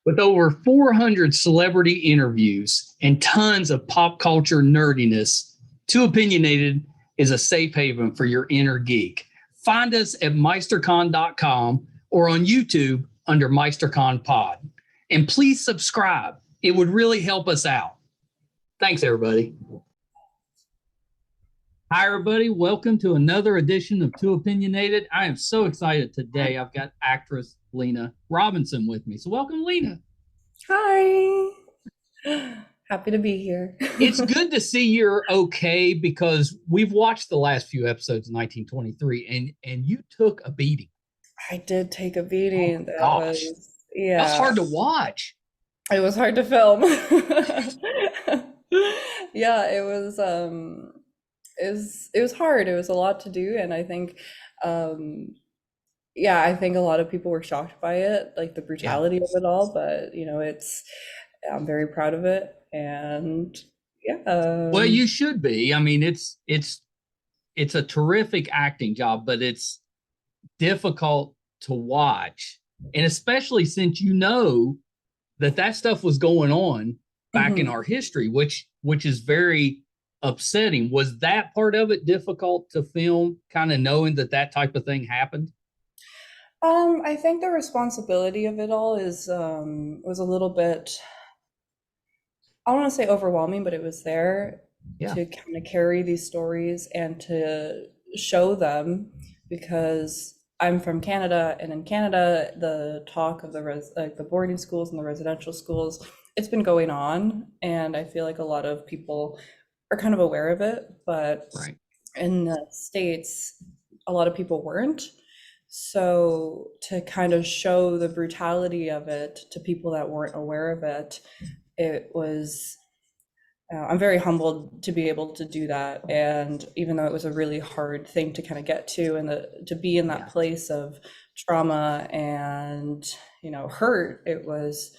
With over 400 celebrity interviews and tons of pop culture nerdiness, Too Opinionated is a safe haven for your inner geek. Find us at meistercon.com or on YouTube under MeisterCon Pod. And please subscribe. It would really help us out. Thanks, everybody. Hi, everybody. Welcome to another edition of Too Opinionated. I am so excited today. I've got actress Leenah Robinson with me. So welcome, Leenah. Hi. Happy to be here. It's good to see you're okay because we've watched the last few episodes of 1923 and you took a beating. I did take a beating. That's hard to watch. It was hard to film. Yeah, it was hard. It was a lot to do, and I think I think a lot of people were shocked by it, like the brutality of it all, but I'm very proud of it, and well, you should be. I mean, it's a terrific acting job, but it's difficult to watch, and especially since you know that stuff was going on back in our history, which is very upsetting. Was that part of it difficult to film, kind of knowing that type of thing happened? I think the responsibility of it all was a little bit, I don't want to say overwhelming, but it was there to kind of carry these stories and to show them, because I'm from Canada, and in Canada, the talk of the boarding schools and the residential schools, it's been going on, and I feel like a lot of people are kind of aware of it, but in the States, a lot of people weren't. So to kind of show the brutality of it to people that weren't aware of it, it was, I'm very humbled to be able to do that. And even though it was a really hard thing to kind of get to, and to be in that place of trauma and, hurt, it was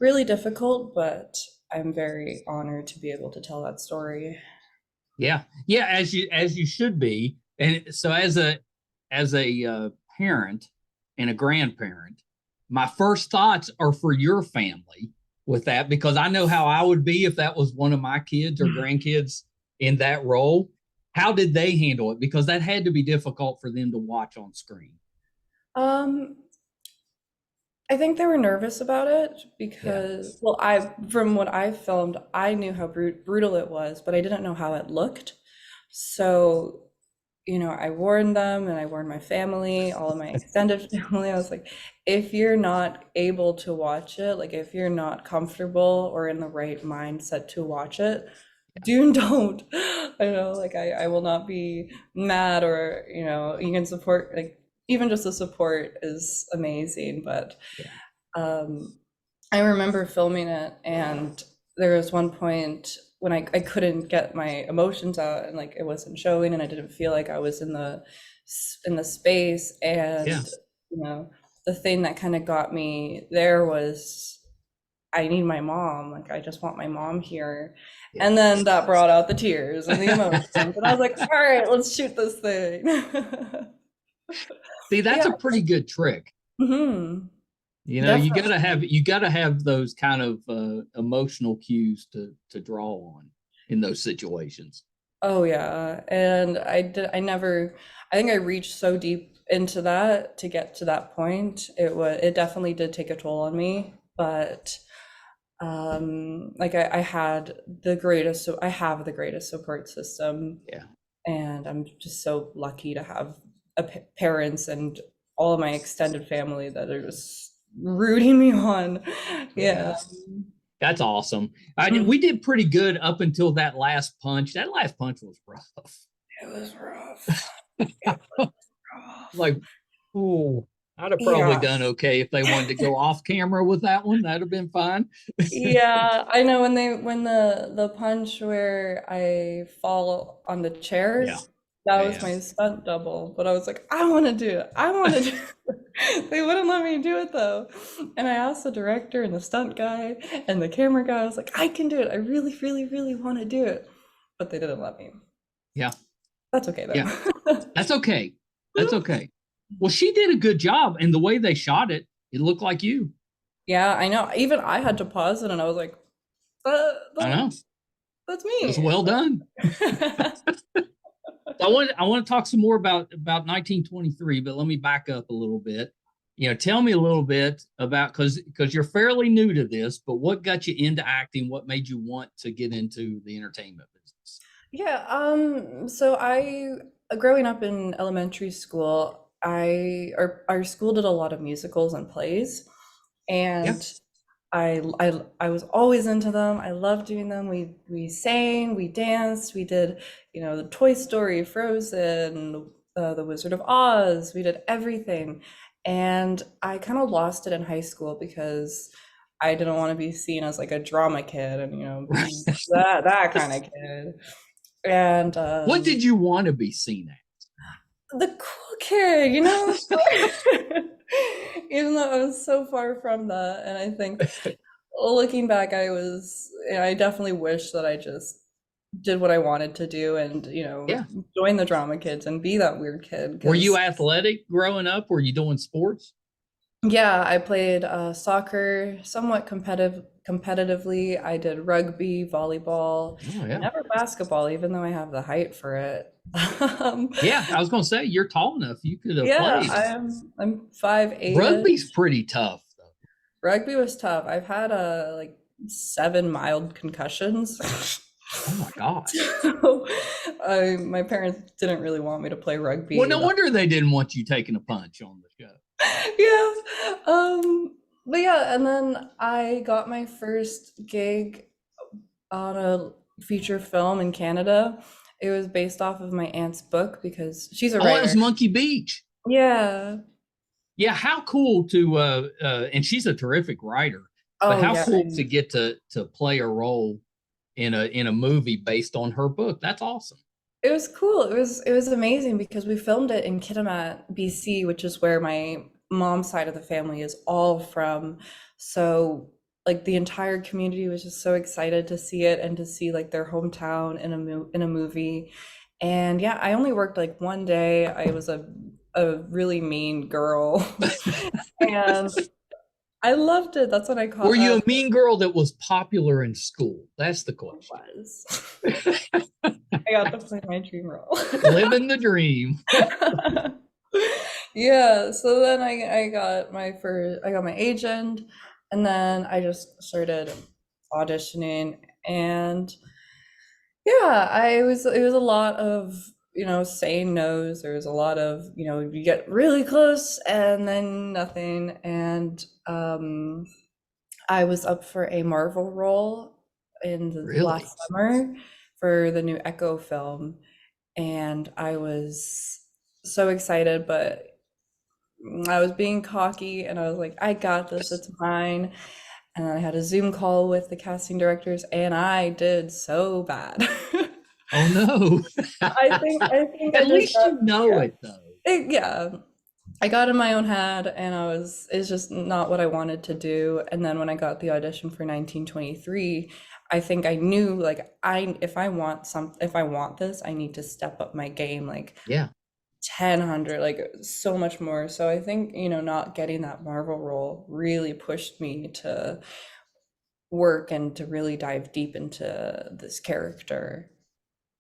really difficult, but I'm very honored to be able to tell that story. Yeah, as you should be. And so as a parent and a grandparent, my first thoughts are for your family with that, because I know how I would be if that was one of my kids or grandkids in that role. How did they handle it? Because that had to be difficult for them to watch on screen. I think they were nervous about it because, from what I filmed, I knew how brutal it was, but I didn't know how it looked. So, I warned them, and I warned my family, all of my extended family. I was like, if you're not able to watch it, like if you're not comfortable or in the right mindset to watch it, don't. I will not be mad, or, you can support, like, even just the support is amazing. But I remember filming it, and there was one point when I couldn't get my emotions out, and like it wasn't showing, and I didn't feel like I was in the space. And the thing that kind of got me there was, I need my mom. Like, I just want my mom here. And then that brought out the tears and the emotions. And I was like, all right, let's shoot this thing. See, that's a pretty good trick. Mm-hmm. Definitely. you gotta have those kind of emotional cues to draw on in those situations. Oh yeah. And I think I reached so deep into that to get to that point. It definitely did take a toll on me, but I have the greatest support system. And I'm just so lucky to have parents and all of my extended family that are just rooting me on. That's awesome. We did pretty good up until that last punch. That last punch was rough. It was rough. Like, ooh, I'd have probably done okay if they wanted to go off camera with that one. That'd have been fine. Yeah, I know when the punch where I fall on the chairs, that was my stunt double. But I was like, I want to do it. I want to do it. They wouldn't let me do it though. And I asked the director and the stunt guy and the camera guy, I was like, I can do it. I really, really, really want to do it. But they didn't let me. Yeah. That's okay though. Yeah. That's okay. That's okay. Well, she did a good job, and the way they shot it, it looked like you. Yeah, I know. Even I had to pause it and I was like, I know. That's It was me. well done. I want to talk some more about 1923, but let me back up a little bit. Tell me a little bit about, because you're fairly new to this, but what got you into acting? What made you want to get into the entertainment business? Yeah, so I growing up in elementary school, our school did a lot of musicals and plays, Yeah. and I was always into them. I loved doing them. We sang, we danced, we did, the Toy Story, Frozen, The Wizard of Oz. We did everything. And I kind of lost it in high school because I didn't want to be seen as like a drama kid and Right. that kind of kid. And What did you want to be seen the cool kid, even though I was so far from that. And I think at? looking back, I definitely wish that I just did what I wanted to do and, Yeah. join the drama kids and be that weird kid. Were you 'Cause athletic growing up? Were you doing sports? yeah, I played soccer somewhat competitively. I did rugby, volleyball, Oh yeah. never basketball, even though I have the height for it. Um, Yeah, I was gonna say you're tall enough. You could have yeah, played. I'm 5'8". Rugby's pretty tough though. Rugby was tough. I've had like 7 mild concussions. Oh my gosh. So, my parents didn't really want me to play Well, rugby. no wonder they didn't want you taking a punch on the show. Yeah. But yeah, and then I got my first gig on a feature film in Canada. It was based off of my aunt's book because she's a Oh, it writer. was Monkey Beach. Yeah. Yeah, how cool to and she's a terrific writer, but Oh how yeah. cool to get to play a role in a movie based on her book. That's awesome. It was cool. It was amazing because we filmed it in Kitimat, BC, which is where my mom's side of the family is all from. So like the entire community was just so excited to see it and to see like their hometown in a movie. And yeah, I only worked like one day. I was a really mean girl. And I loved it. That's what I Were call you a mean girl that was popular in school? That's the question. was. I got to play my dream role. Living the dream. Yeah, so then I got my agent, and then I just started auditioning, and yeah, it was a lot of, saying no's. There was a lot of, you get really close and then nothing. And I was up for a Marvel role in the Really? last summer for the new Echo film, and I was so excited, but I was being cocky and I was like, I got this, it's mine. And I had a Zoom call with the casting directors and I did so bad. Oh no. I think I At just least got, you know yeah, it though. yeah. I got in my own head and it's just not what I wanted to do. And then when I got the audition for 1923, I think I knew like if I want this, I need to step up my game like Yeah. 10 like so much more. So I think, not getting that Marvel role really pushed me to work and to really dive deep into this character.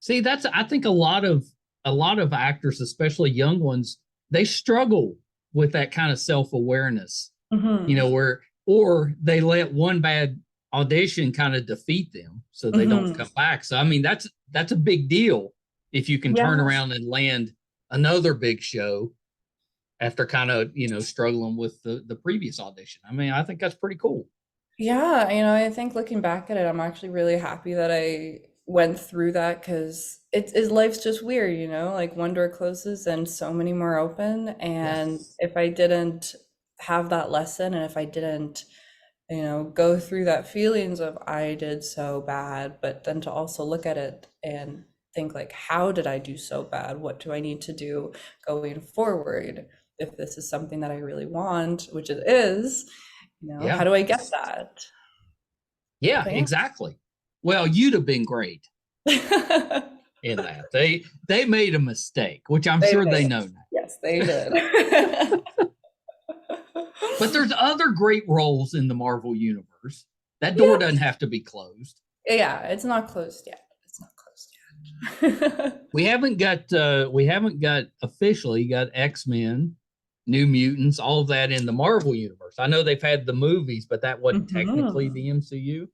See, that's I think a lot of actors, especially young ones, they struggle with that kind of self-awareness. Hmm. Where or they let one bad audition kind of defeat them so they don't Hmm. come back. So I mean that's a big deal if you can turn Yeah. around and land another big show after kind of, struggling with the previous audition. I mean, I think that's pretty cool. Yeah, I think looking back at it, I'm actually really happy that I went through that because life's just weird, like one door closes and so many more open. And Yes. if I didn't have that lesson and if I didn't, go through that feelings of I did so bad, but then to also look at it and think like, how did I do so bad? What do I need to do going forward? If this is something that I really want, which it is, how Yeah. do I get that? Yeah, But exactly. Well, you'd have been great yeah. in that. They made a mistake, which I'm They sure they did. know now. Yes, they did. But there's other great roles in the Marvel universe. That door doesn't have to be closed. Yeah, it's not closed yet. It's not closed yet. we haven't got officially got X-Men, New Mutants, all of that in the Marvel universe. I know they've had the movies, but that wasn't technically the MCU.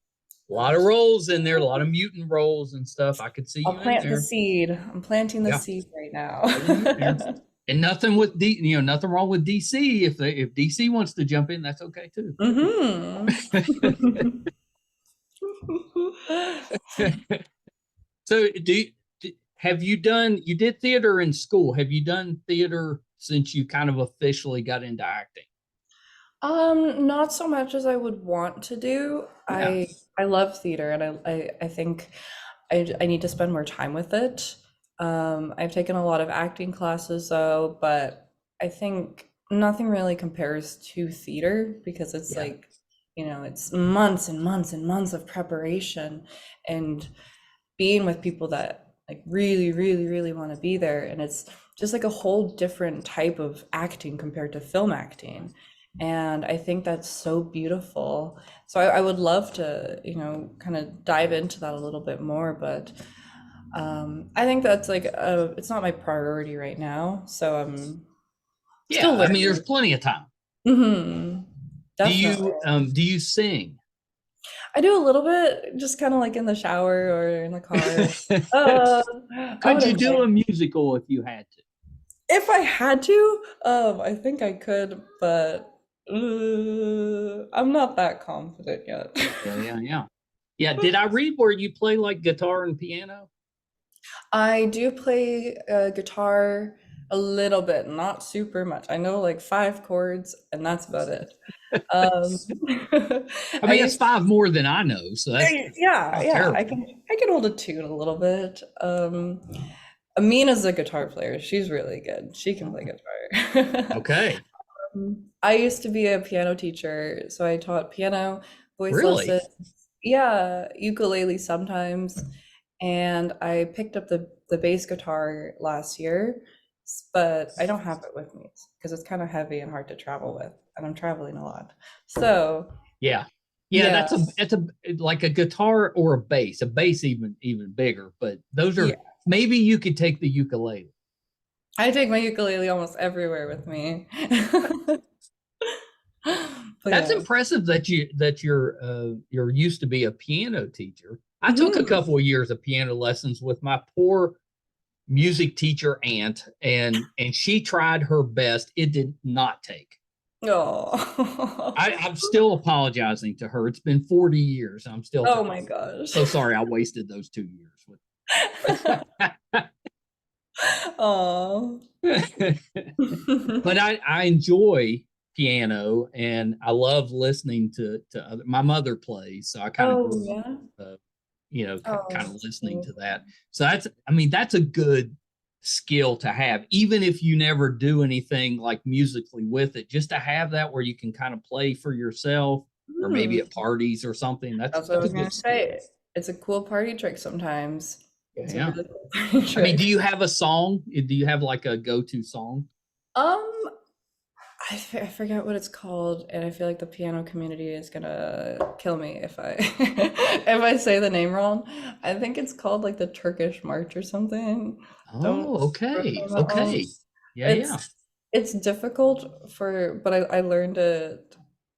A lot of roles in there, a lot of mutant roles and stuff. I could see you in there. I'll plant the seed. I'm planting the seed right now. And nothing with nothing wrong with DC. If DC wants to jump in, that's okay too. So you did theater in school? Have you done theater since you kind of officially got into acting? Not so much as I would want to do. Yeah. I love theater, and I think I need to spend more time with it. I've taken a lot of acting classes though, but I think nothing really compares to theater because it's like, it's months and months and months of preparation and being with people that like really, really, really want to be there. And it's just like a whole different type of acting compared to film acting. And I think that's so beautiful. So I would love to, kind of dive into that a little bit more, but I think that's like it's not my priority right now. So I'm still learning. I mean, there's plenty of time. Definitely. Do you sing? I do a little bit, just kind of like in the shower or in the car. Could you do a musical if you had to? If I had to, I think I could, but I'm not that confident yet. Yeah. Did I read where you play like guitar and piano? I do play guitar a little bit, not super much. I know like 5 chords, and that's about it. I mean, it's 5 more than I know, so that's terrible. I can hold a tune a little bit. Amina's a guitar player. She's really good. She can play guitar. Okay. I used to be a piano teacher, so I taught piano, voice lessons. Yeah, ukulele sometimes. And I picked up the bass guitar last year, but I don't have it with me because it's kind of heavy and hard to travel with, and I'm traveling a lot. So yeah, that's a like a guitar or a bass even bigger, but those are maybe you could take the ukulele. I take my ukulele almost everywhere with me. That's impressive that you're used to be a piano teacher. I took a couple of years of piano lessons with my poor music teacher aunt, and she tried her best. It did not take. Oh, I'm still apologizing to her. It's been 40 years. I'm still. Oh my gosh. So sorry I wasted those 2 years. Oh. But I enjoy piano, and I love listening to other. My mother plays, so I kind of kind of listening to that. So that's a good skill to have, even if you never do anything like musically with it, just to have that where you can kind of play for yourself or maybe at parties or something. That's what I was going to say. It's a cool party trick sometimes. Yeah. Really cool party trick. I mean, do you have a song? Do you have like a go-to song? I forget what it's called, and I feel like the piano community is gonna kill me if I if I say the name wrong. I think it's called like the Turkish March or something. Okay. It's difficult but I learned it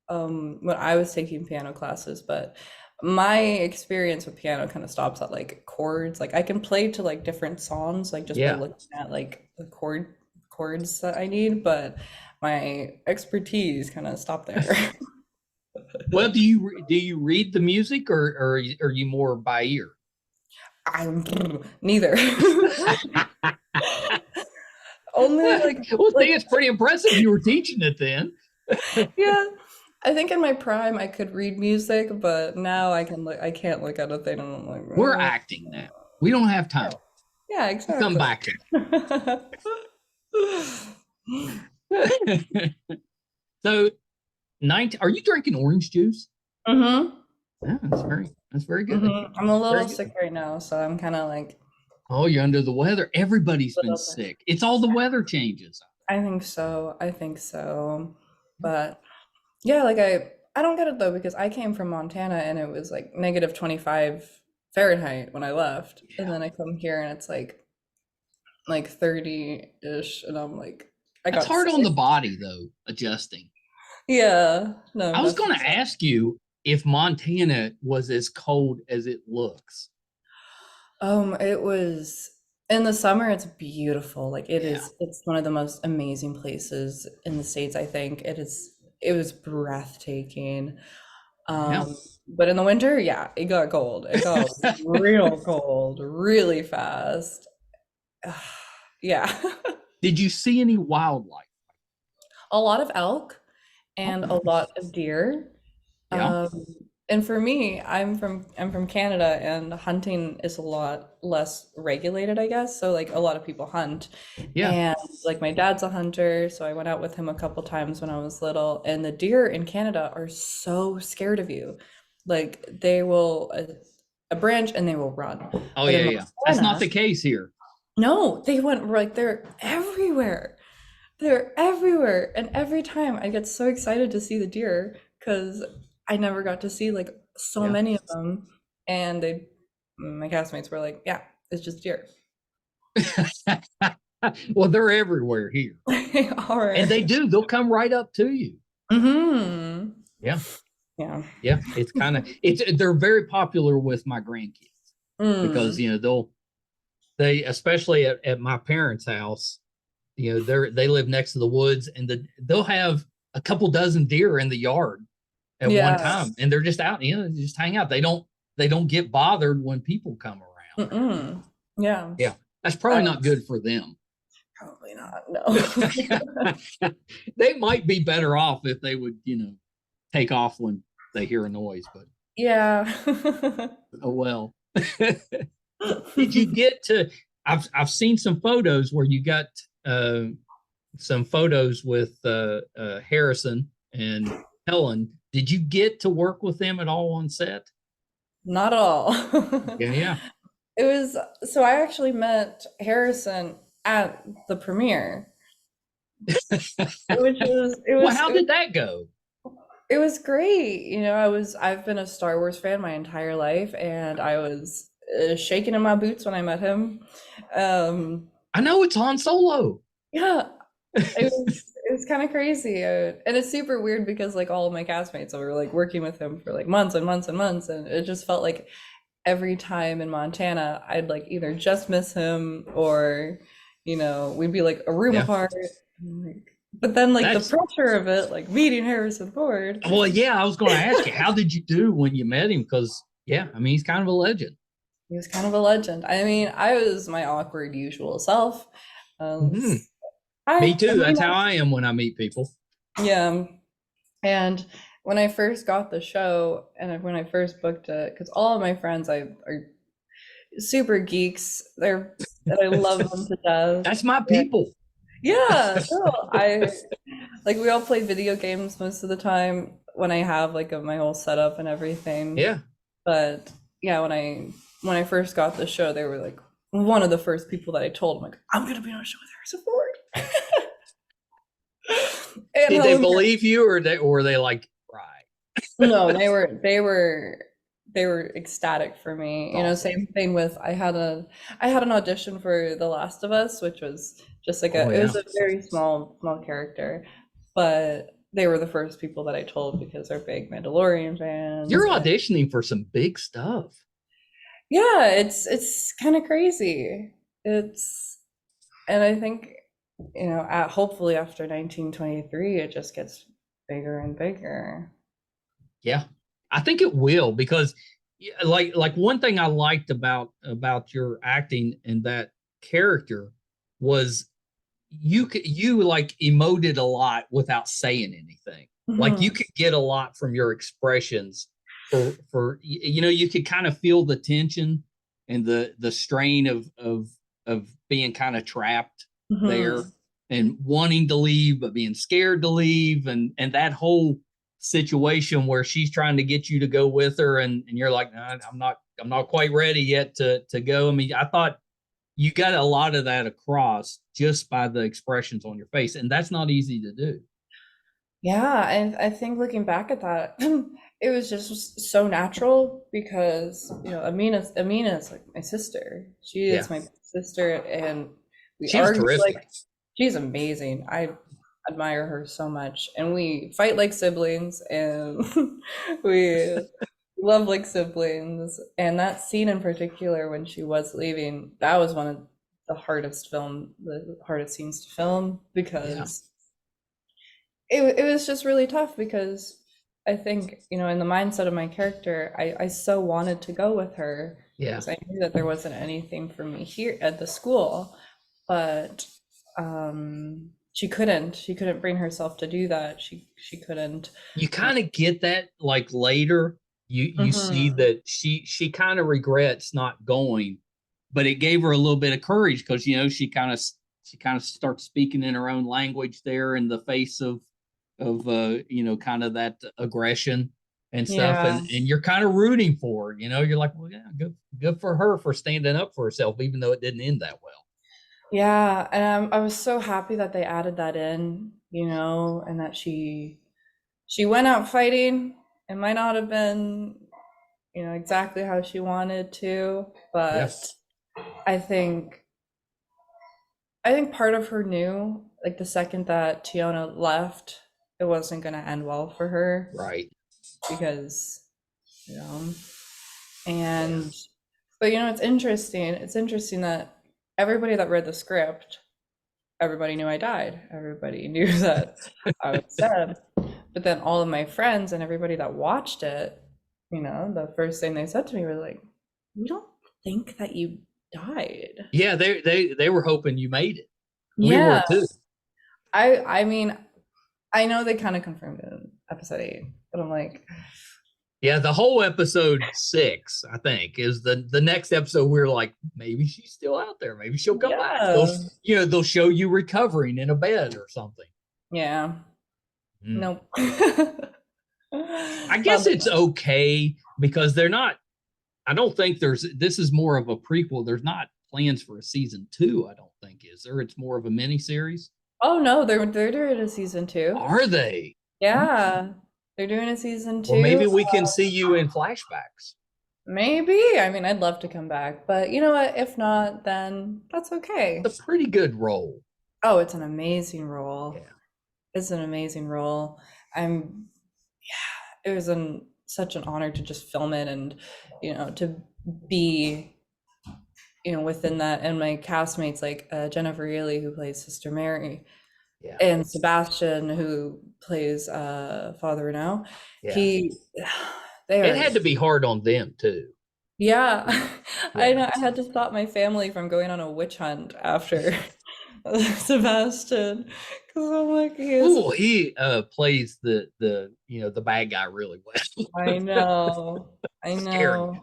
when I was taking piano classes, but my experience with piano kind of stops at like chords. Like I can play to like different songs, like just by looking at like the chords that I need, but my expertise kind of stopped there. Well, do you read the music, or are you more by ear? I'm neither. Only like it's pretty impressive you were teaching it then. Yeah. I think in my prime I could read music, but now I can't look at a thing and I'm like, we're acting now. We don't have time. Yeah, exactly. Come back to So, are you drinking orange juice? Yeah, that's very good. I'm a little sick right now, so I'm kind of like. Oh, you're under the weather. Everybody's been sick. It's all the weather changes. I think so. But Yeah, like I don't get it though because I came from Montana and it was like negative 25 Fahrenheit when I left. And Yeah. then I come here and it's like 30-ish and I'm like I That's got hard on sick. the body though, adjusting. Yeah, no, I was going definitely. to ask you if Montana was as cold as it looks. It was in the summer, it's beautiful. Like Yeah. it's one of the most amazing places in the States, I think. It was breathtaking. Yeah. But in the winter, yeah, it got cold. It got real cold, really fast. Yeah. Did you see any wildlife? A lot of elk Oh, and a lot nice. of deer. Yeah. Um, and for me, I'm from Canada and hunting is a lot less regulated, I guess. So like a lot of people hunt. Yeah. And like my dad's a hunter, so I went out with him a couple times when I was little. And the deer in Canada are so scared of you. Like they will a branch and they will run. Oh, But yeah. in Yeah. That's not Montana, the case here. no, they went like they're everywhere. They're everywhere. And every time I get so excited to see the deer because I never got to see like so Yeah. many of them. And my castmates were like, yeah, it's just deer. Well, they're everywhere here. They are. And they'll come right up to you. Hmm. Yeah. Yeah. Yeah. They're very popular with my grandkids because, Mm. they, especially at my parents' house, they live next to the woods and they'll have a couple dozen deer in the yard at one Yeah. time. And they're just out, they just hang out. They don't get bothered when people come around. Mm-mm. Yeah. Yeah. That's probably Uh, not good for them. Probably not. No. They might be better off if they would, take off when they hear a noise, but Yeah. oh well. Did you get to I've seen some photos where you got some photos with Harrison and Helen. Did you get to work with them at all on set? Not at all. Yeah, yeah. It was so I actually met Harrison at the premiere, which was Well, how did that go? it was great. I've been a Star Wars fan my entire life, and I was shaking in my boots when I met him. Um, I know it's Han Solo. yeah, it was kind of crazy, and it's super weird because like all of my castmates were like working with him for like months and months and months, and it just felt like every time in Montana, I'd like either just miss him or, we'd be like a room Yeah. apart. But then like the That's pressure of it, like meeting Harrison Ford, well, yeah, I was going to ask you, how did you do when you met him? Because, yeah, I mean, he's kind of a legend. he was kind of a legend. I mean, I was my awkward usual self. Um, Hmm. Hi, Me too. I'm That's how Lena. I am when I meet people. Yeah. And when I first got the show and when I first booked it, because all of my friends are super geeks. I love them to death. That's my Yeah. people. Yeah, no, like we all play video games most of the time when I have like my whole setup and everything. Yeah. But yeah, when I first got the show, they were like one of the first people that I told. I'm like, I'm gonna be on a show with Harrison Ford. And Did they Helen, believe you or were they like, right? no, they were ecstatic for me. Awesome. Same thing with I had an audition for The Last of Us, which was just like Oh it yeah. was a very small character, but they were the first people that I told because they're big Mandalorian fans. You're And auditioning for some big stuff. yeah, it's kind of crazy. It's and I think hopefully after 1923 it just gets bigger and bigger. Yeah. I think it will because yeah, like one thing I liked about your acting and that character was you like emoted a lot without saying anything. Like you Mhm. could get a lot from your expressions for you could kind of feel the tension and the strain of being kind of trapped there Mhm. and wanting to leave but being scared to leave and that whole situation where she's trying to get you to go with her and you're like, nah, I'm not quite ready yet to go. I mean, I thought you got a lot of that across just by the expressions on your face, and that's not easy to do. Yeah, and I think looking back at that, it was just so natural because, Amina's like my sister. She Yeah, is my sister, and we she was argue like terrific. she's amazing. I admire her so much, and we fight like siblings, and we love like siblings. And that scene in particular, when she was leaving, that was one of the hardest scenes to film Yeah, because it was just really tough because I think, in the mindset of my character, I so wanted to go with her yeah. because I knew that there wasn't anything for me here at the school, but she couldn't bring herself to do that. She couldn't. You kind of get that like later. You see Mhm. that she kind of regrets not going, but it gave her a little bit of courage because she kind of starts speaking in her own language there in the face of kind of that aggression and stuff, Yeah. and you're kind of rooting for her. You're like, well, yeah, good for her for standing up for herself, even though it didn't end that well. Yeah, and I was so happy that they added that in, and that she went out fighting. It might not have been, exactly how she wanted to, Yeah, but I think I think part of her knew, like the second that Tiona left, it wasn't gonna end well for her right. because, you know, Yeah, and but it's interesting. It's interesting that everybody that read the script, everybody knew I died. Everybody knew that I was dead. But then all of my friends and everybody that watched it, the first thing they said to me was like, "We don't think that you died." yeah. They were hoping you made it. We were Yeah. too. I mean, I know they kind of confirmed it in episode 8, but I'm like, Yeah, the whole episode 6, I think, is the next episode. We're like, maybe she's still out there. Maybe she'll come back. They'll yeah. they'll show you recovering in a bed or something. Yeah. Mm. Nope. I guess Found it's okay because they're not. I don't think there's. This is more of a prequel. There's not plans for a season 2. I don't think is there. It's more of a mini series. Oh no, they're doing a season 2. Are they? Hmm. Yeah. They're doing a season Well, 2. maybe we can see you in flashbacks. Maybe. I mean, I'd love to come back, but you know what? If not, then that's okay. It's a pretty good role. Oh, it's an amazing role. Yeah. It's an amazing role. I'm Yeah, it was such an honor to just film it and, to be, within that. And my castmates like Jennifer Reilly, who plays Sister Mary, Yeah. and Sebastian, who plays Father Renaud. Yeah. He, they It are, had to be hard on them too. yeah. I Yeah. know. I had to stop my family from going on a witch hunt after Sebastian because I'm like, he is. Oh, he plays the bad guy really well. I know. I Scary. know.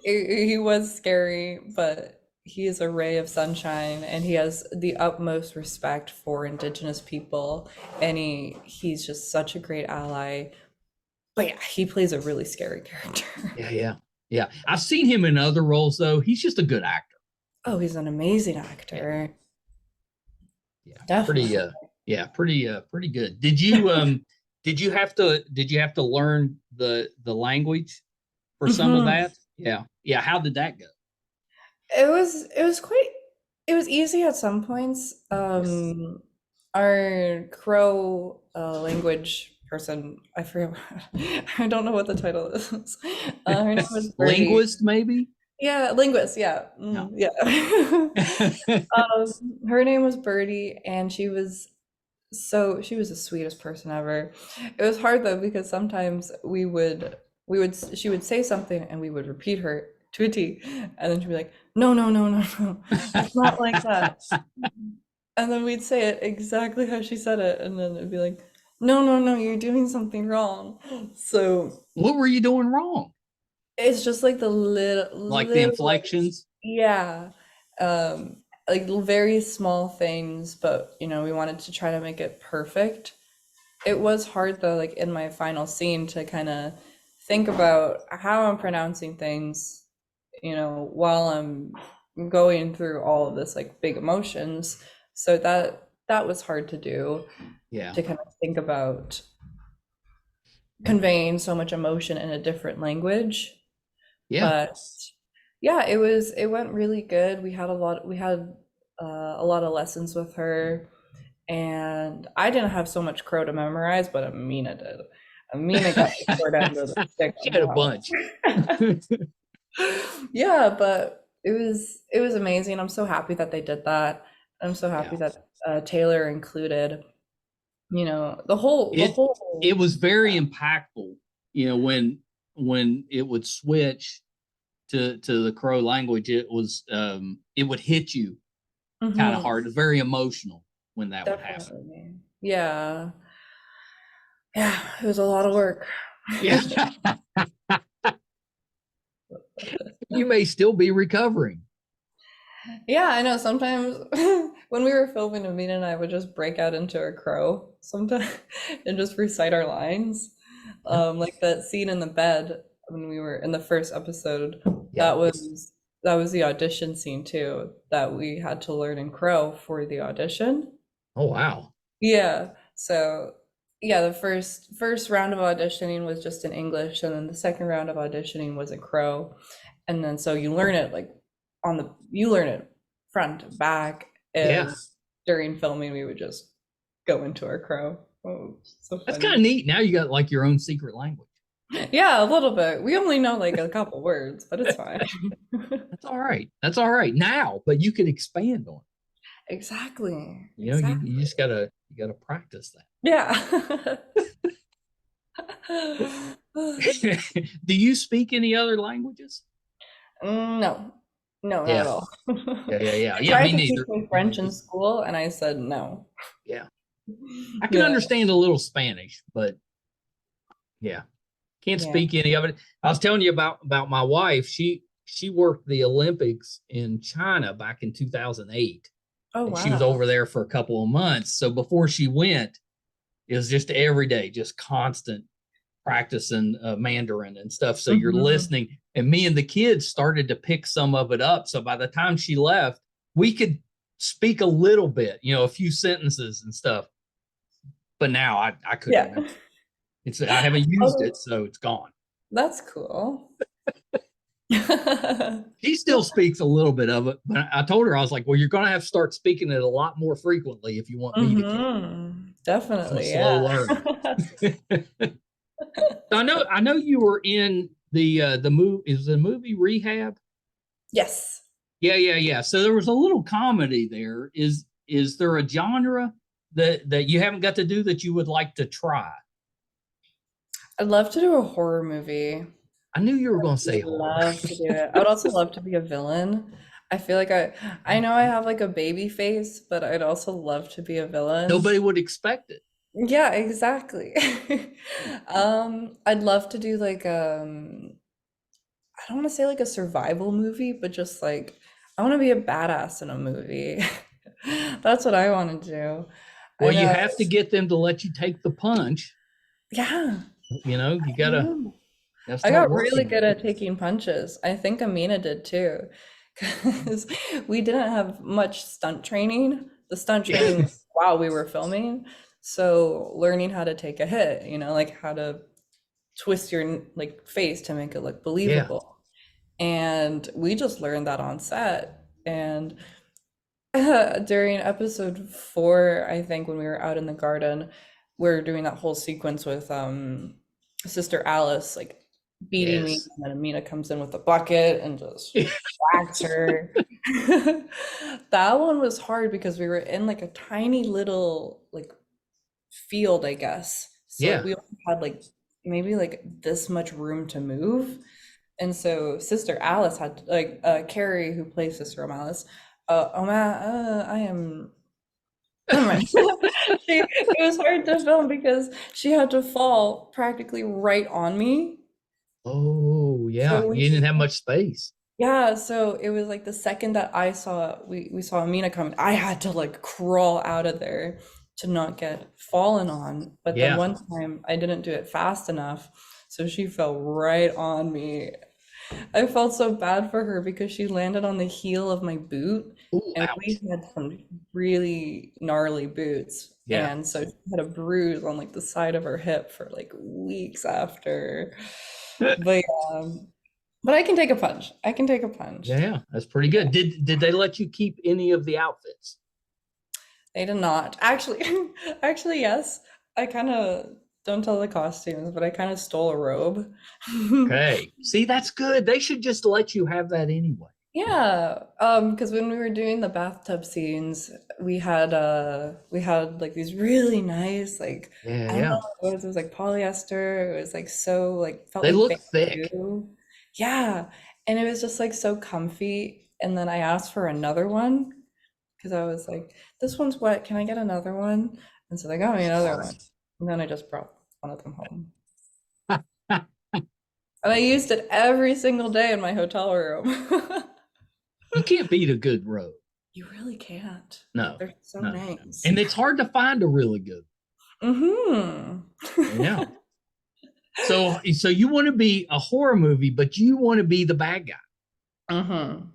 He he was scary, but he is a ray of sunshine and he has the utmost respect for indigenous people and he's just such a great ally. But yeah, he plays a really scary character. Yeah, yeah, yeah. I've seen him in other roles though. He's just a good actor. Oh, he's an amazing Yeah, actor. yeah. Pretty Definitely. yeah, pretty good. Did you have to learn the language for some of Mhm. that? Yeah. Yeah, how did that go? It was easy at some points. Our Crow language person, I forget, I don't know what the title is. Her name was Birdie. Linguist maybe? Yeah, linguist. Yeah, No. yeah. Her name was Birdie, and she was the sweetest person ever. It was hard though because sometimes she would say something and we would repeat her to a T, and then she'd be like, "No, no, no, no, no, it's not like that." And then we'd say it exactly how she said it, and then it'd be like, "No, no, no, you're doing something wrong." So What were you doing wrong? it's just like the Like the little, inflections? yeah, um, like very small things, but we wanted to try to make it perfect. It was hard though, like in my final scene, to kind of think about how I'm pronouncing things, while I'm going through all of this like big emotions. So that that was hard to do, Yeah. to kind of think about conveying so much emotion in a different language. Yeah. But yeah, it went really good. We had a lot of lessons with her, and I didn't have so much crow to memorize, but Amina did. Amina got the short end of the stick She on had a that bunch. one. Yeah, but it was amazing. I'm so happy that they did that. I'm so Yeah. happy that Taylor included, the It it whole. was very impactful, when it would switch to the Crow language, it would hit you kind of Mhm, hard. It's very emotional when that would happen. definitely. Yeah. Yeah, it was a lot of work. Yeah. You may still be recovering. Yeah, I know. Sometimes when we were filming, Amina and I would just break out into a crow sometimes and just recite our lines. Yeah. Like that scene in the bed when we were in the first episode, Yeah. that was the audition scene too, that we had to learn in crow for the audition. Oh wow. Yeah. So yeah, the first round of auditioning was just in English, and then the second round of auditioning was in crow. And then so you learn it like you learn it front, back, Yeah. and during filming we would just go into our crow. Oh, so That's kind of funny. neat. Now you got like your own secret language. Yeah, a little bit. We only know like a couple words, but it's fine. That's all right. That's all right now, but you can expand on Exactly. it. You Exactly. just gotta practice Yeah. that. Do you speak any other languages? No, no, not Yeah. at all. Yeah. They Yeah, tried me to teach neither. me Me French in neither. school, and I said no. Yeah. I can Yeah, understand a little Spanish, but yeah, can't yeah. speak any of it. I was telling you about my wife. She worked the Olympics in China back in 2008, Oh, and she was wow. over there for a couple of months. So before she went, it was just every day, just constant practicing Mandarin and stuff. So you're Mhm. listening, and me and the kids started to pick some of it up. So by the time she left, we could speak a little bit, a few sentences and stuff. But now I couldn't Yeah. remember. I haven't used Oh, it, so it's gone. that's cool. She still speaks a little bit of it, but I told her, I was like, well, you're going to have to start speaking it a lot more frequently if you want me to catch. I'm a Definitely, slow yeah. learner. So I know you were in the movie. Is the movie Rehab? Yes. Yeah. So there was a little comedy there. Is there a genre that you haven't got to do that you would like to try? I'd love to do a horror movie. I knew you were going to say Would horror. love to do it. I would also love to be a villain. I feel like I know I have like a baby face, but I'd also love to be a villain. Nobody would expect it. Yeah, exactly. I'd love to do like I don't want to say like a survival movie, but just like I want to be a badass in a movie. That's what I want to do. I Well, you know. have to get them to let you take the punch. Yeah, You I gotta know. I start got really working good on it. at taking punches. I think Amina did too, because we didn't have much stunt training. The stunt training Yeah. was while we were filming. So learning how to take a hit, like how to twist your like face to make it look Yeah. believable. And we just learned that on set. And during episode 4, I think when we were out in the garden, we are doing that whole sequence with Sister Alice like beating me, Yes. and then Amina comes in with a bucket and just whacks her. That one was hard because we were in like a tiny little like field, I guess. So like Yeah. we only had like maybe like this much room to move. And so Sister Alice had like Carrie, who plays Sister Alice. Oh man, I am. Never mind. It was hard to film because she had to fall practically right on me. Oh, yeah. So You didn't have much space. yeah, so it was like the second that I saw we saw Amina coming, I had to like crawl out of there to not get fallen on. But then Yeah. one time I didn't do it fast enough, so she fell right on me. I felt so bad for her because she landed on the heel of my boot, Oh, and we ouch. had some really gnarly boots. Yeah. And so she had a bruise on like the side of her hip for like weeks after. But yeah, but I can take a punch. I can take a punch. Yeah, that's pretty Yeah. good. Did they let you keep any of the outfits? They did not. Actually, actually, yes. I kind of don't tell the costumes, but I kind of stole a robe. Okay. See, that's good. They should just let you have that anyway. Yeah, because when we were doing the bathtub scenes, we had like these really nice, like Yeah, I don't know yeah. what it was like polyester. It was like so like felt They like look thick. bamboo. Yeah, and it was just like so comfy. And then I asked for another one because I was like, this one's wet. Can I get another one? And so they got me another Smart. one. And then I just brought one of them home. And I used it every single day in my hotel room. You can't beat a good robe. You really can't. No, They're so no. nice. And it's hard to find a really good. Mm-hmm. Yeah. So you want to be a horror movie, but you want to be the bad guy. Mm-hmm.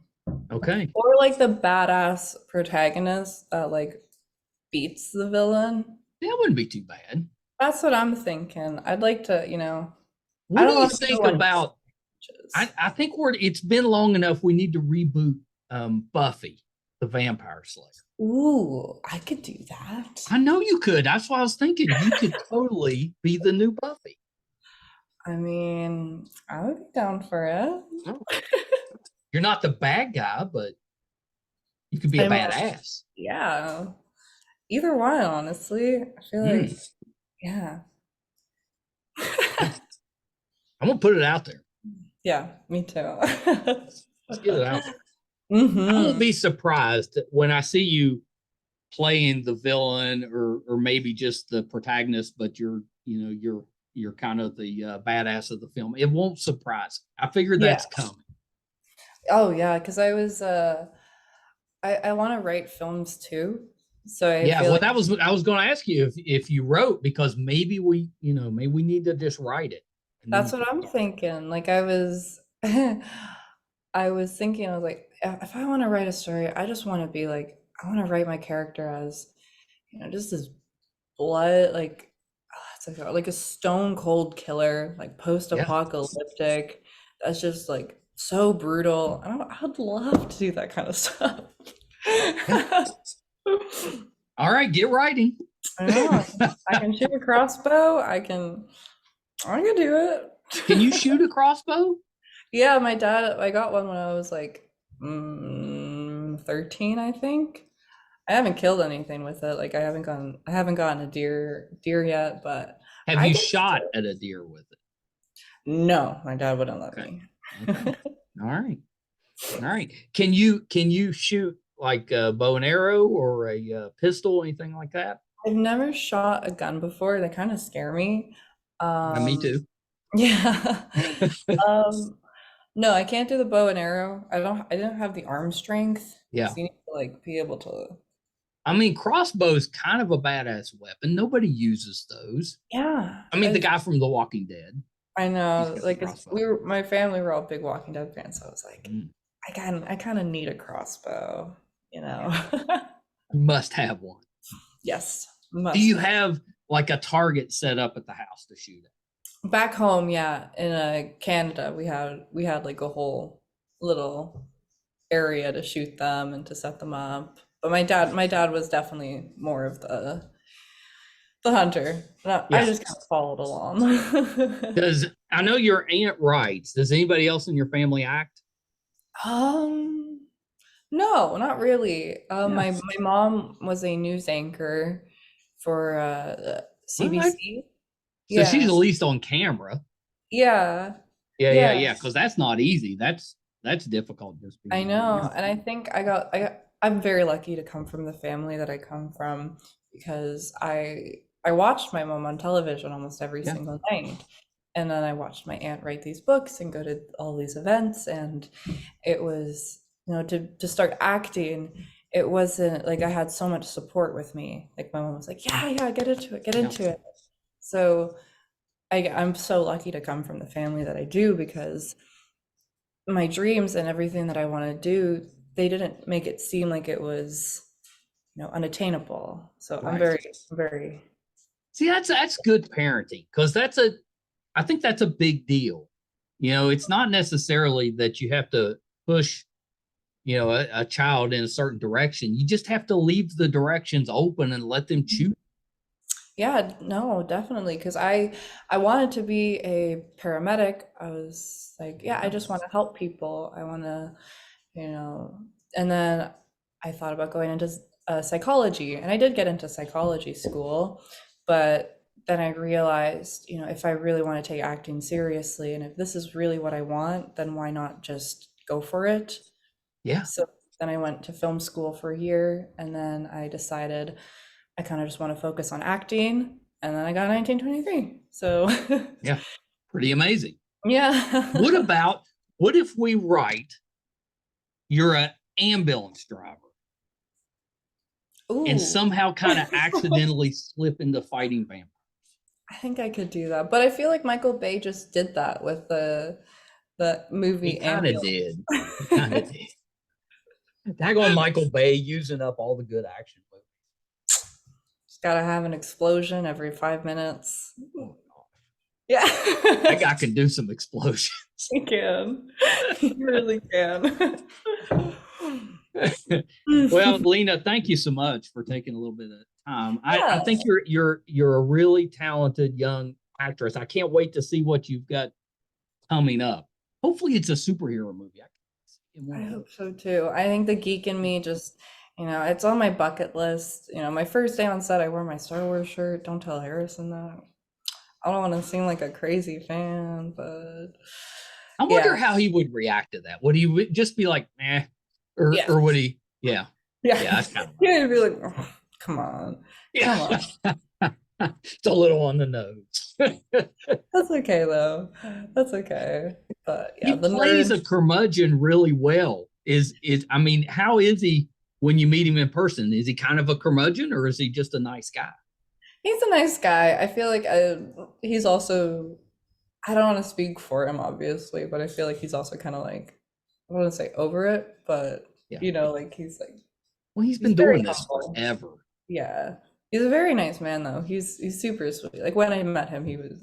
Okay. Or like the badass protagonist that like beats the villain. That wouldn't be too bad. That's what I'm thinking. I'd like to, I What do don't you want to be the think one about I think it's been long enough. We need to reboot Buffy, the Vampire Slayer. Ooh, I could do that. I know you could. That's why I was thinking you could totally be the new Buffy. I mean, I would be down for it. Oh, you're not the bad guy, but you could be a I mean, badass. yeah. Either one, honestly. I feel Mm. like, yeah. I'm gonna put it out there. Yeah, me too. Let's get it out there. I won't Mm-hmm. be surprised when I see you playing the villain or maybe just the protagonist, but you're kind of the badass of the film. It won't surprise. I figured Yeah. that's coming. Oh yeah, because I want to write films too. So I Yeah, feel well, like that was what I was going to ask you if you wrote because maybe we need to just write it and then that's you can what I'm start. thinking. Like I was thinking, I was like, if I want to write a story, I just want to be like, I want to write my character as, just this blood, like, it's like a stone cold killer, like Yeah. post-apocalyptic. That's just like so brutal. I'd love to do that kind of stuff. Yeah. All right, get writing. I know. I can shoot a crossbow. I can do it. Can you shoot a crossbow? Yeah, my dad, I got one when I was like 13, I think. I haven't killed anything with it. Like I haven't gotten a deer yet, but Have I you can shot at a deer with it? no, my dad wouldn't let Okay. me. Okay. All right. All right. Can you shoot like a bow and arrow or a pistol, anything like that? I've never shot a gun before. They kind of scare me. Me Um, too. yeah. Um, no, I can't do the bow and arrow. I didn't have the arm strength. Yeah. So you need to like be able to. I mean, crossbow's kind of a badass weapon. Nobody uses those. Yeah, I mean, the guy from The Walking Dead, I he's know. got the Like crossbow. my family were all big Walking Dead fans, so I was like, Mm, I kind of need a crossbow, you know. yeah. Must have one. Yes, Do must you have. have like a target set up at the house to shoot at? Back home, yeah, in Canada, we had like a whole little area to shoot them and to set them up. But my dad was definitely more of the hunter. I Yeah. just kind of followed along. Does I know your aunt writes? Does anybody else in your family act? Um, no, not really. Yeah. My mom was a news anchor for All right. CBC. So she's Yeah, at least on camera. yeah, Yeah, yeah, yeah. yeah. Because that's not easy. That's difficult. Just I being on know, there. and I think I'm very lucky to come from the family that I come from because I watched my mom on television almost every Yeah. single night. And then I watched my aunt write these books and go to all these events, and it was, to start acting, it wasn't like I had so much support with me. Like my mom was like, "Yeah, yeah, get into it, get Yeah. into it." So I'm so lucky to come from the family that I do because my dreams and everything that I want to do, they didn't make it seem like it was, unattainable. So I'm Right. very. See, that's good parenting, because I think that's a big deal. It's not necessarily that you have to push, a child in a certain direction. You just have to leave the directions open and let them choose. Yeah, no, definitely. Because I wanted to be a paramedic. I was like, yeah, I just want to help people. I want to, you know, and then I thought about going into psychology, and I did get into psychology school, but then I realized, if I really want to take acting seriously, and if this is really what I want, then why not just go for it? Yeah. So then I went to film school for a year, and then I decided I kind of just want to focus on acting, and then I got 1923. So Yeah. Pretty amazing. yeah. What if we write you're an ambulance driver and Ooh. somehow kind of accidentally slip into fighting vampires? I think I could do that. But I feel like Michael Bay just did that with the He movie kind of Ambulance. did. He kind of did. Tag on Michael Bay using up all the good action movies. Just gotta have an explosion every 5 minutes. Oh, Yeah. that guy can do some explosions. He can. He really can. Well, Leenah, thank you so much for taking a little bit of time. I think Yes. you're a really talented young actress. I can't wait to see what you've got coming up. Hopefully, it's a superhero movie. I hope so too. I think the geek in me just, it's on my bucket list. My first day on set, I wore my Star Wars shirt. Don't tell Harrison that. I don't want to seem like a crazy fan, but I wonder yeah. how he would react to that. Would he just be like, eh? Yeah. Or would he? Yeah. Yeah. Yeah, that's kind of Yeah, he'd be like, "Oh, come on. Come on." yeah. It's a little on the nose. That's okay though. That's okay. But yeah, He the plays a nerd. curmudgeon really well. Is I mean, how is he when you meet him in person? Is he kind of a curmudgeon, or is he just a nice guy? He's a nice guy. I feel like he's also, I don't want to speak for him, obviously, but I feel like he's also kind of like, I don't want to say over it, but Yeah. like Well, he's he's been very doing this humble. forever. Yeah. He's a very nice man though. He's super sweet. Like when I met him, he was,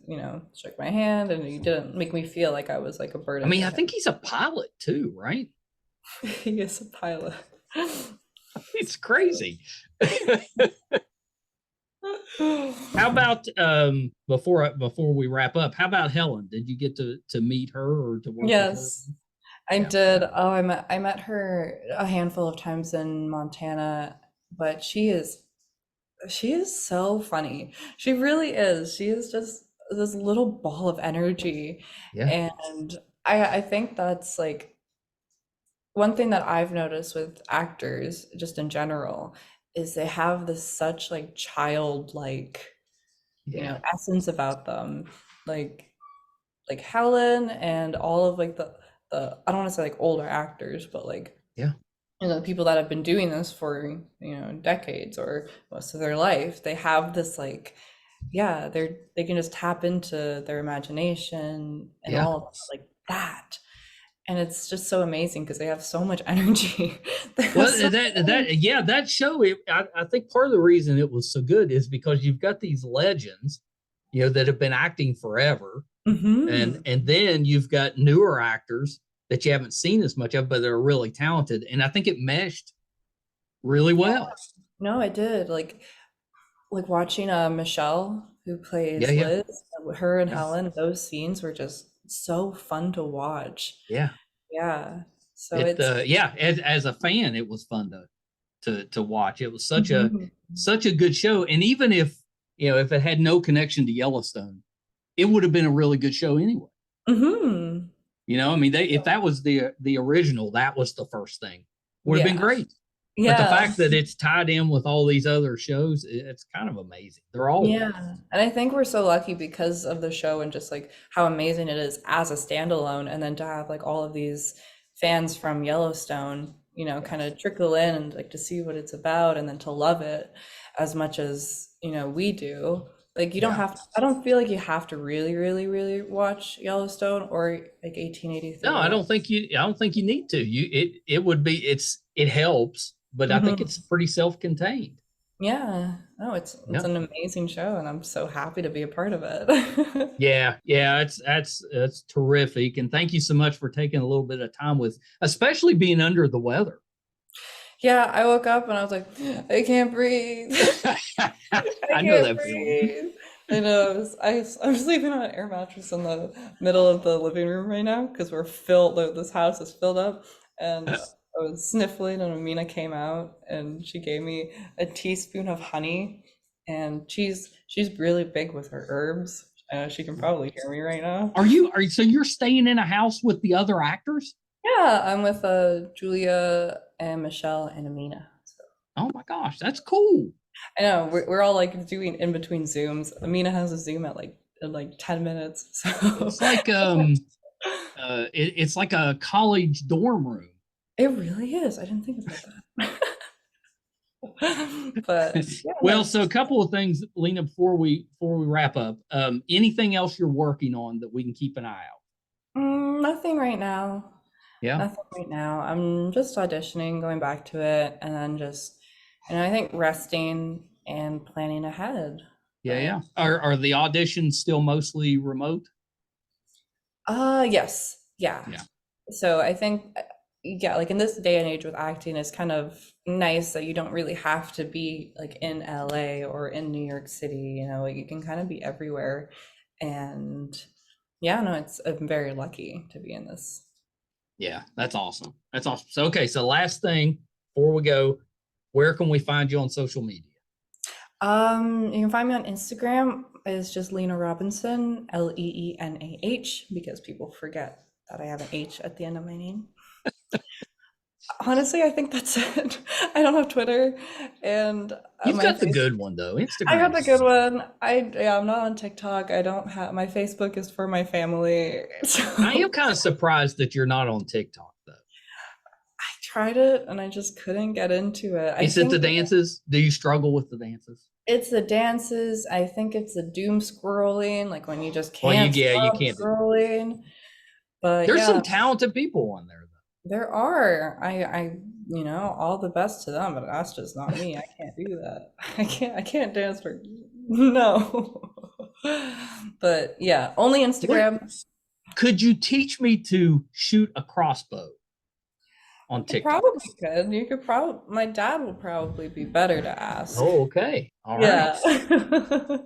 shook my hand and he didn't make me feel like I was like a I burden mean, to I him. think he's a pilot too, right? He is a pilot. It's crazy. How about before we wrap up? How about Helen? Did you get to meet her or to work with her? Yes, I Yeah, did. Oh, I met her a handful of times in Montana, but she is so funny. She really is. She is just this little ball of energy. yeah, And I think that's like one thing that I've noticed with actors just in general is they have this such like childlike, yeah, essence about them. Like Helen and all of like the I don't want to say like older actors, but like yeah, the people that have been doing this for decades or most of their life, they have this like, yeah, they can just tap into their imagination and yeah. all of like that, and it's just so amazing because they have so much energy. They have Well, so that show. I think part of the reason it was so good is because you've got these legends, that have been acting forever, and hmm then you've got newer actors that you haven't seen as much of, but they're really talented, and I think it meshed really yeah, well. no, I did like watching Michelle who Yeah, plays yeah, Liz, her and yeah, Helen, those scenes were just so fun to watch. yeah. Yeah. So it's Yeah. As a fan, it was fun to watch. It was Mhm. such a good show, and even if it had no connection to Yellowstone, it would have been a really good show anyway. Mhm. I mean, if that was the original, that was the first thing, would have been Yeah. great. But the Yeah. fact that it's tied in with all these other shows, it's kind of amazing. They're all Yeah. amazing. And I think we're so lucky because of the show and just like how amazing it is as a standalone, and then to have like all of these fans from Yellowstone, Yeah, kind of trickle in and like to see what it's about and then to love it as much as, we do. Like you don't Yeah. have to, I don't feel like you have to really, really, really watch Yellowstone or like No, 1883 I or don't think you. I don't think you need to. It would be. It helps, but I think Mhm. it's pretty self-contained. Yeah. No, it's Yeah. an amazing show and I'm so happy to be a part of it. Yeah, yeah, it's terrific, and thank you so much for taking a little bit of time with, especially being under the weather. Yeah, I woke up and I was like, I can't breathe. I I know can't that feeling. breathe. I know. I'm sleeping on an air mattress in the middle of the living room right now because we're filled. This house is filled up, and I was sniffling, and Amina came out, and she gave me a teaspoon of honey, and she's really big with her herbs. She can probably hear me right now. So you're staying in a house with the other actors? Yeah, I'm with Julia and Michelle and Amina. Oh my gosh, that's cool. I know we're all like doing in between Zooms. Amina has a Zoom at like in like 10 minutes. So It's like it's like a college dorm room. it really is. I didn't think about that. But yeah, no, Well, so a couple of things, Lena, before we wrap up. Anything else you're working on that we can keep an eye out? nothing right now. Yeah. Nothing right now. I'm just auditioning, going back to it, and then just, I think resting and planning ahead. Yeah, But yeah. Are the auditions still mostly remote? yes. Yeah. Yeah. So I think, yeah, like in this day and age with acting, it's kind of nice that you don't really have to be like in LA or in New York City, like you can kind of be everywhere. And yeah, no, I'm very lucky to be in this. Yeah, that's awesome. That's awesome. So okay, so last thing before we go, where can we find you on social media? You can find me on Instagram. It's just Leenah Robinson, Leenah, because people forget that I have an H at the end of my name. Honestly, I think that's it. I don't have Twitter, and You've my got the face. good one though. I got Instagram the is good one. I'm not on TikTok. I don't have my Facebook is for my family. I am So kind of surprised that you're not on TikTok though. I tried it and I just couldn't get into it. I Is it the think dances? Do you struggle with the dances? it's the dances. I think it's the doom scrolling, like when you just Well, can't you stop can't do that. scrolling. But There's yeah, some talented people on there though. there are. All the best to them, but that's just not me. I can't do that. I can't dance for no. But yeah, only What Instagram. could you teach me to shoot a crossbow I on could TikTok? probably could. You could probably my dad will probably be better to ask. Oh, okay. All right. Yeah.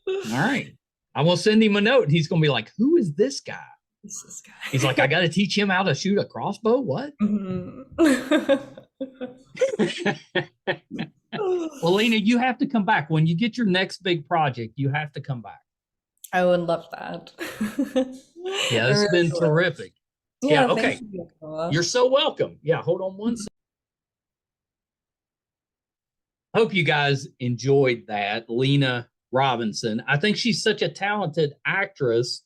All right. I will send him a note and he's going to be like, who is this guy? This He's like, I got to teach him how to shoot a crossbow. What? Mhm. Well, Lena, you have to come back. When you get your next big project, you have to come back. I would love that. Yeah, I this has really been would. terrific. Yeah, Yeah, thank okay. you, Nicola. You're so welcome. Yeah, hold on one second. Hope you guys enjoyed that. Leenah Robinson. I think she's such a talented actress.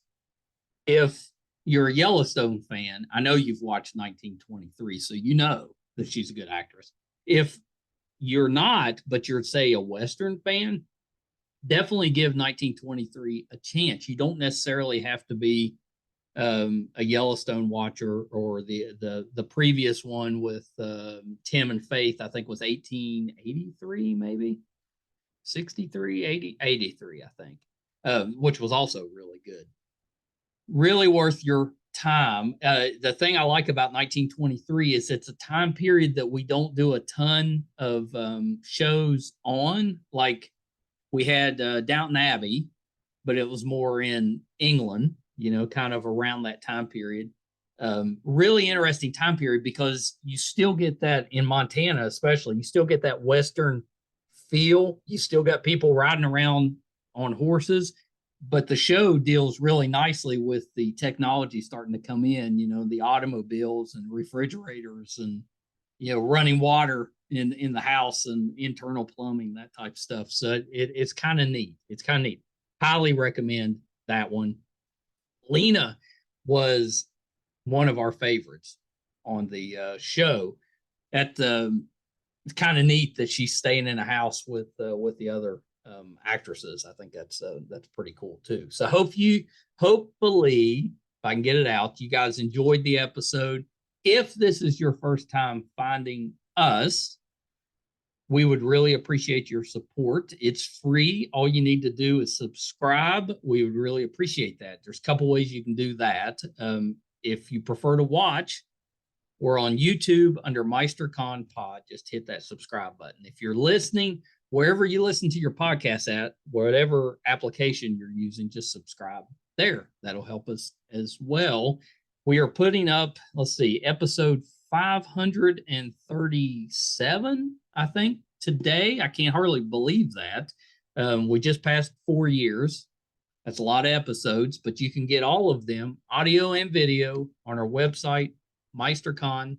If you're a Yellowstone fan, I know you've watched 1923, so you know that she's a good actress. If you're not, but you're, say, a Western fan, definitely give 1923 a chance. You don't necessarily have to be a Yellowstone watcher, or the previous one with Tim and Faith, I think was 1883, maybe 63, 80, 83, I think, which was also really good. Really worth your time. The thing I like about 1923 is it's a time period that we don't do a ton of shows on. Like we had Downton Abbey, but it was more in England, kind of around that time period. Really interesting time period because you still get that in Montana, especially. You still get that Western feel. You still got people riding around on horses, but the show deals really nicely with the technology starting to come in, the automobiles and refrigerators and, running water in the house and internal plumbing, that type of stuff. So it's kind of neat. It's kind of neat. Highly recommend that one. Lena was one of our favorites on the show. It's kind of neat that she's staying in a house with the other actresses. I think that's pretty cool too. So hopefully, if I can get it out, you guys enjoyed the episode. If this is your first time finding us, we would really appreciate your support. It's free. All you need to do is subscribe. We would really appreciate that. There's a couple ways you can do that. If you prefer to watch, we're on YouTube under MeisterCon Pod. Just hit that subscribe button. If you're listening, wherever you listen to your podcast at, whatever application you're using, just subscribe there. That'll help us as well. We are putting up, let's see, episode 537, I think, today. I can't hardly believe that. We just passed 4 years. That's a lot of episodes, but you can get all of them, audio and video, on our website, meistercon.com.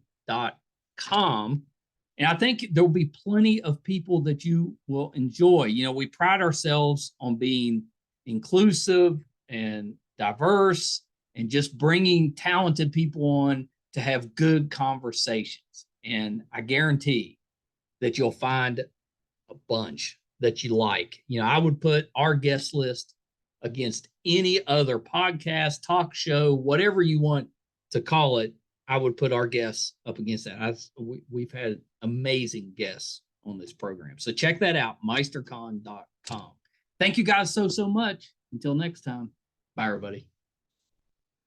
And I think there'll be plenty of people that you will enjoy. You know, we pride ourselves on being inclusive and diverse and just bringing talented people on to have good conversations. And I guarantee that you'll find a bunch that you like. You know, I would put our guest list against any other podcast, talk show, whatever you want to call it. I would put our guests up against that. We've had amazing guests on this program. So check that out, meistercon.com. Thank you guys so much. Until next time. Bye, everybody.